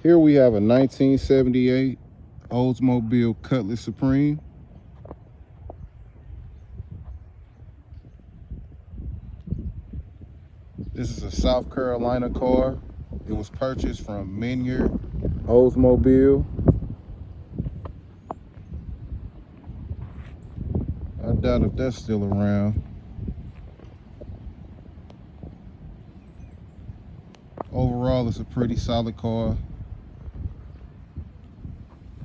Here we have a 1978 Oldsmobile Cutlass Supreme. This is a South Carolina car. It was purchased from Minyard Oldsmobile. I doubt if that's still around. Overall, it's a pretty solid car.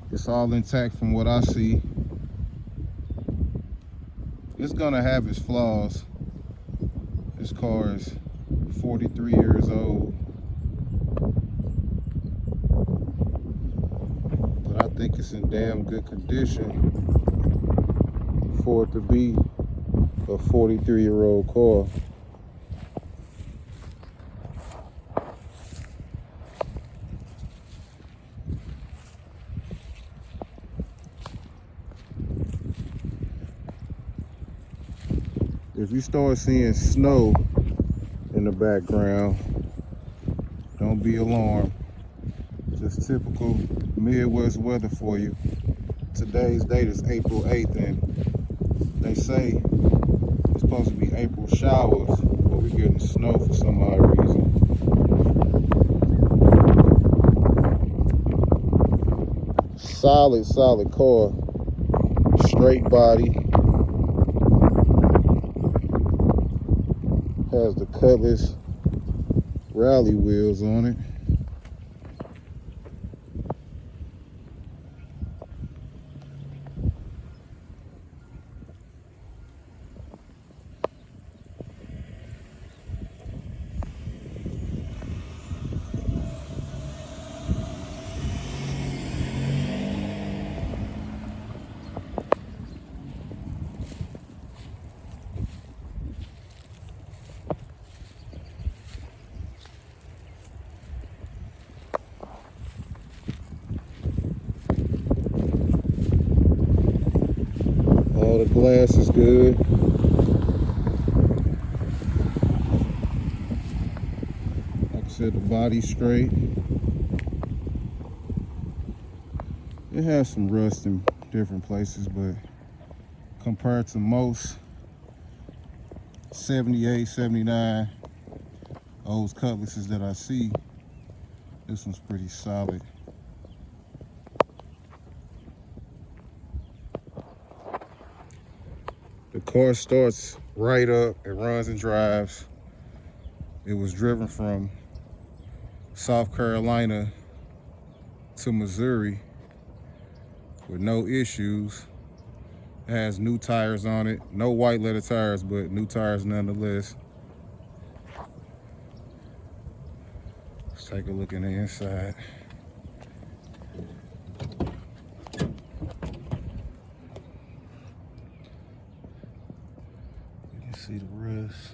It's all intact from what I see. It's gonna have its flaws. This car is 43 years old. But I think it's in damn good condition for it to be a 43-year-old car. If you start seeing snow in the background, don't be alarmed. Just typical Midwest weather for you. Today's date is April 8th, and they say it's supposed to be April showers, but we're getting snow for some odd reason. Solid car. Straight body. Has the Cutlass rally wheels on it. All the glass is good. Like I said, the body's straight. It has some rust in different places, but compared to most 78, 79 old Cutlasses that I see, this one's pretty solid. The car starts right up, it runs and drives. It was driven from South Carolina to Missouri with no issues. It has new tires on it, no white leather tires, but new tires nonetheless. Let's take a look in the inside. See the rust.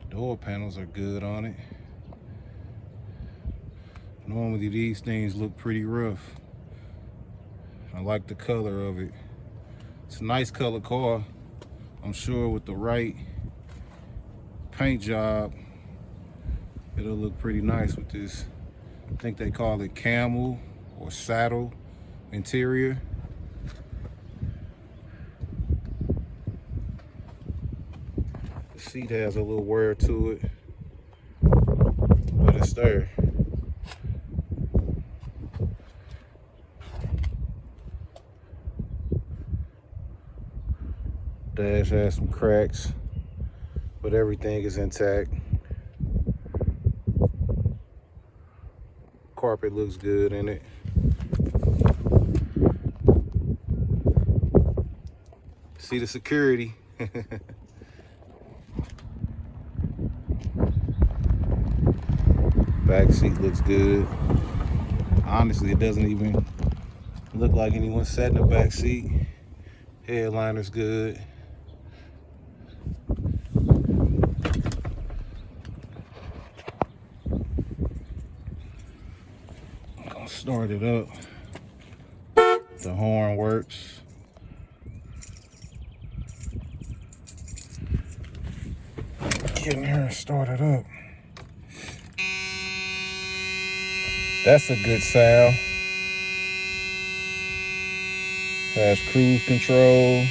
Door panels are good on it. Normally these things look pretty rough. I like the color of it. It's a nice color car. I'm sure with the right paint job, it'll look pretty nice with this. I think they call it camel or saddle interior. The seat has a little wear to it, but it's there. Dash has some cracks, but everything is intact. Carpet looks good in it. See the security. Back seat looks good. Honestly, it doesn't even look like anyone sat in the back seat. Headliner's good. I'm gonna start it up. The horn works. Get in here and start it up. That's a good sound. Has cruise control.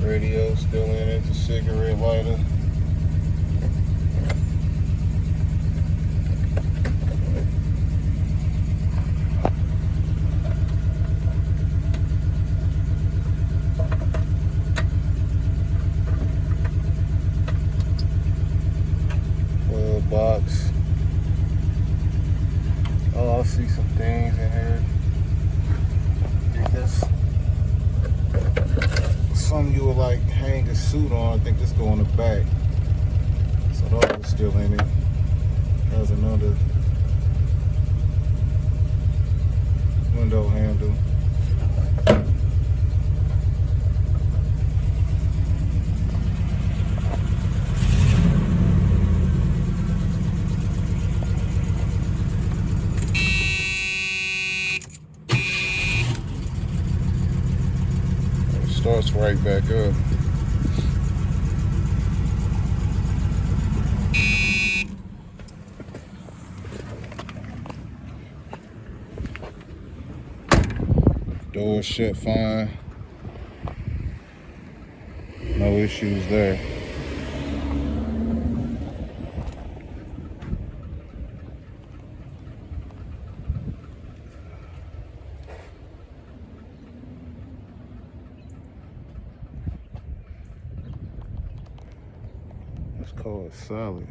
Radio still in it, the cigarette lighter. Box. Oh, I see some things in here. I think that's something you would like hang a suit on. I think this go on the back. So those are still in it. There's another window handle. Starts right back up. Door shut fine. No issues there. This car is solid.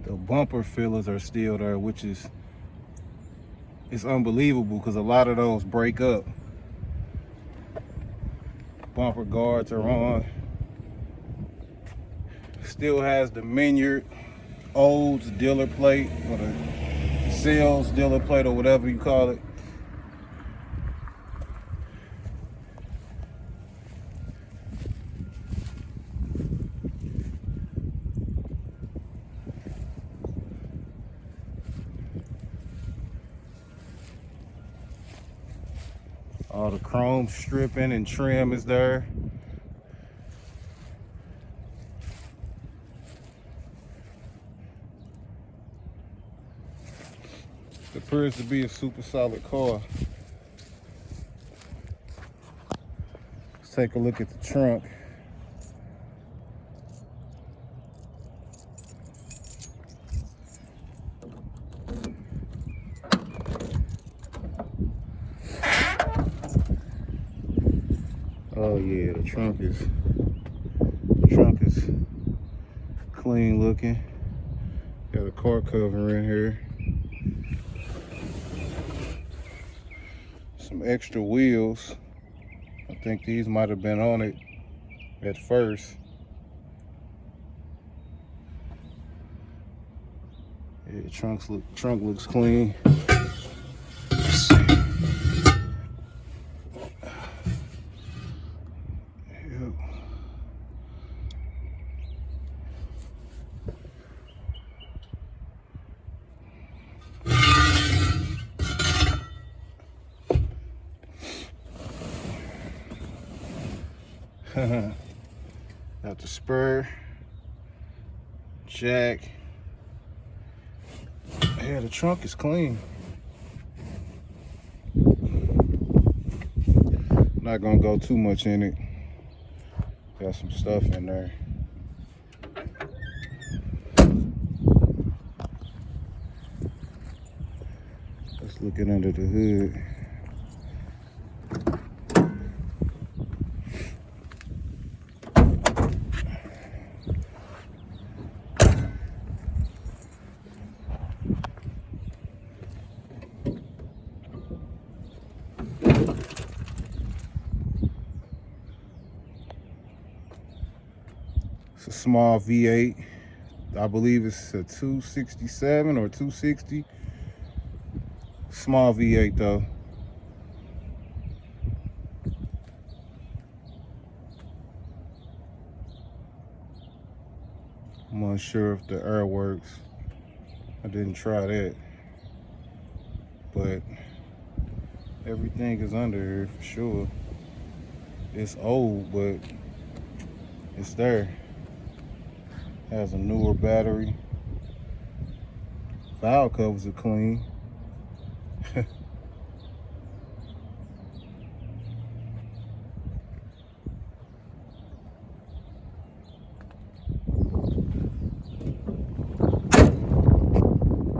The bumper fillers are still there, which is it's unbelievable because a lot of those break up. Bumper guards are on. Still has the Minyard Olds dealer plate, or the sales dealer plate, or whatever you call it. All the chrome stripping and trim is there. It appears to be a super solid car. Let's take a look at the trunk. Oh yeah, the trunk is clean looking. Got a car cover in here. Some extra wheels. I think these might have been on it at first. Yeah, the trunk looks clean. Got the spur, jack. Yeah, the trunk is clean. Not gonna go too much in it. Got some stuff in there. Let's look at under the hood. a small V8. I believe it's a 267 or 260. Small V8 though. I'm unsure if the air works. I didn't try that. But everything is under here for sure. It's old, but it's there. Has a newer battery. Valve covers are clean.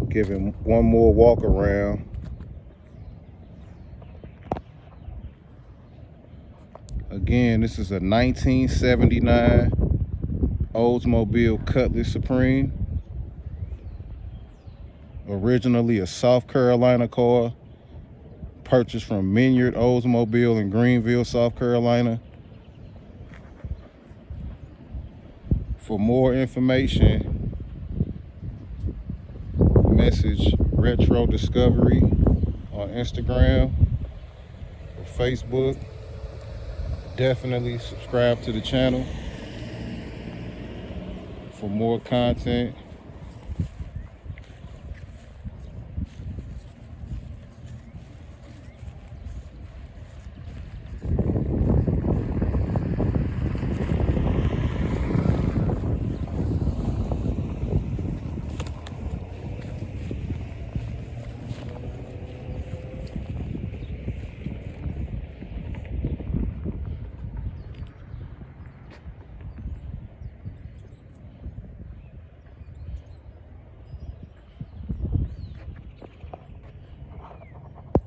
Give him one more walk around. Again, this is a 1979 Oldsmobile Cutlass Supreme. Originally a South Carolina car, purchased from Minyard Oldsmobile in Greenville, South Carolina. For more information, message Retrodiscovery on Instagram or Facebook. Definitely subscribe to the channel for more content.